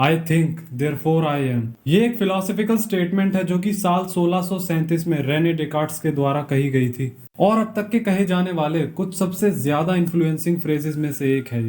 I think therefore I am. ये एक philosophical statement है जो कि साल 1637 में रेने डेकार्ट्स के द्वारा कही गई थी और अब तक के कहे जाने वाले कुछ सबसे ज्यादा इन्फ्लुएंसिंग फ्रेजेस में से एक है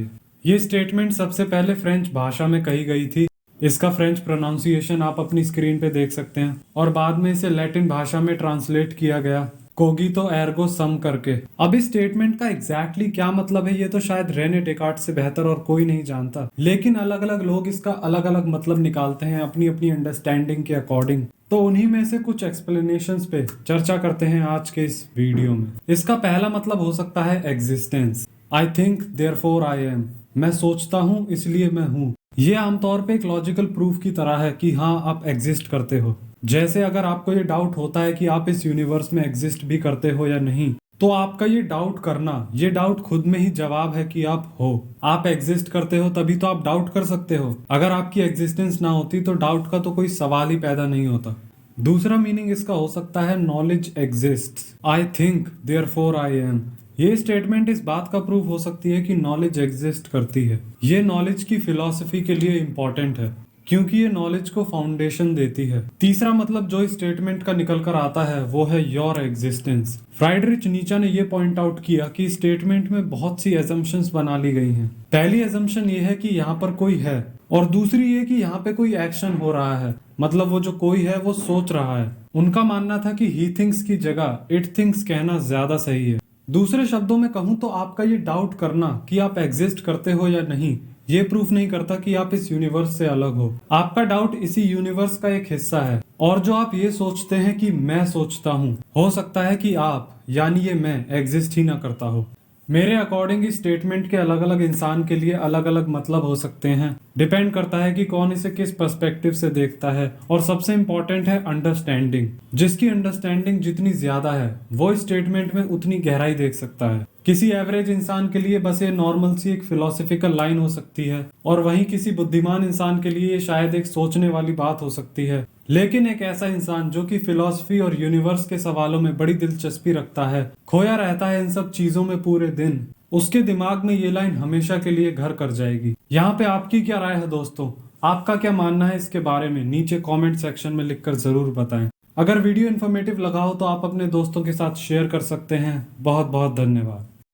ये स्टेटमेंट सबसे पहले फ्रेंच भाषा में कही गई थी। इसका फ्रेंच प्रोनाउंसिएशन आप अपनी स्क्रीन पे देख सकते हैं और बाद में इसे लैटिन भाषा में ट्रांसलेट किया गया कोगितो एर्गो सम करके। अब इस स्टेटमेंट का एग्जैक्टली क्या मतलब है ये तो शायद रेने डेकार्ट्स से बेहतर और कोई नहीं जानता, लेकिन अलग अलग लोग इसका अलग अलग मतलब निकालते हैं अपनी अपनी अंडरस्टैंडिंग के अकॉर्डिंग। तो उन्हीं में से कुछ एक्सप्लेनेशंस पे चर्चा करते हैं आज के इस वीडियो में। इसका पहला मतलब हो सकता है existence. I think therefore I am. मैं सोचता हूँ इसलिए मैं हूँ। ये आमतौर पे एक लॉजिकल प्रूफ की तरह है कि हाँ आप एग्जिस्ट करते हो। जैसे अगर आपको ये डाउट होता है कि आप इस यूनिवर्स में एग्जिस्ट भी करते हो या नहीं, तो आपका ये डाउट करना, ये डाउट खुद में ही जवाब है कि आप हो। आप एग्जिस्ट करते हो तभी तो आप डाउट कर सकते हो। अगर आपकी एग्जिस्टेंस ना होती तो डाउट का तो कोई सवाल ही पैदा नहीं होता। दूसरा मीनिंग इसका हो सकता है knowledge exists. I think therefore I am. ये स्टेटमेंट इस बात का प्रूफ हो सकती है कि नॉलेज एग्जिस्ट करती है। ये नॉलेज की फिलॉसफी के लिए इंपॉर्टेंट है क्योंकि ये नॉलेज को फाउंडेशन देती है। तीसरा मतलब जो इस स्टेटमेंट का निकल कर आता है वो है योर एग्जिस्टेंस। फ्राइडरिच नीचा ने ये पॉइंट आउट किया कि स्टेटमेंट में बहुत सी एजम्पशंस बना ली गई हैं। पहली एजम्पशन ये है कि यहाँ पर कोई है और दूसरी ये कि यहाँ पे कोई एक्शन हो रहा है, मतलब वो जो कोई है वो सोच रहा है। उनका मानना था कि ही थिंक्स की जगह इट थिंक्स कहना ज्यादा सही है। दूसरे शब्दों में कहूं तो आपका ये डाउट करना कि आप एग्जिस्ट करते हो या नहीं, ये प्रूफ नहीं करता कि आप इस यूनिवर्स से अलग हो। आपका डाउट इसी यूनिवर्स का एक हिस्सा है। और जो आप ये सोचते हैं कि मैं सोचता हूँ, हो सकता है कि आप यानी ये मैं एग्जिस्ट ही ना करता हो। मेरे अकॉर्डिंग इस स्टेटमेंट के अलग अलग इंसान के लिए अलग अलग मतलब हो सकते हैं। डिपेंड करता है कि कौन इसे किस पर्सपेक्टिव से देखता है। और सबसे इंपॉर्टेंट है अंडरस्टैंडिंग। जिसकी अंडरस्टैंडिंग जितनी ज्यादा है वो इस स्टेटमेंट में उतनी गहराई देख सकता है। किसी एवरेज इंसान के लिए बस ये नॉर्मल सी एक फिलोसफिकल लाइन हो सकती है और वहीं किसी बुद्धिमान इंसान के लिए ये शायद एक सोचने वाली बात हो सकती है। लेकिन एक ऐसा इंसान जो कि फिलॉसफी और यूनिवर्स के सवालों में बड़ी दिलचस्पी रखता है, खोया रहता है इन सब चीजों में पूरे दिन, उसके दिमाग में ये लाइन हमेशा के लिए घर कर जाएगी। यहाँ पे आपकी क्या राय है दोस्तों? आपका क्या मानना है इसके बारे में? नीचे कमेंट सेक्शन में लिखकर जरूर बताएं। अगर वीडियो इन्फॉर्मेटिव लगा हो तो आप अपने दोस्तों के साथ शेयर कर सकते हैं। बहुत बहुत धन्यवाद।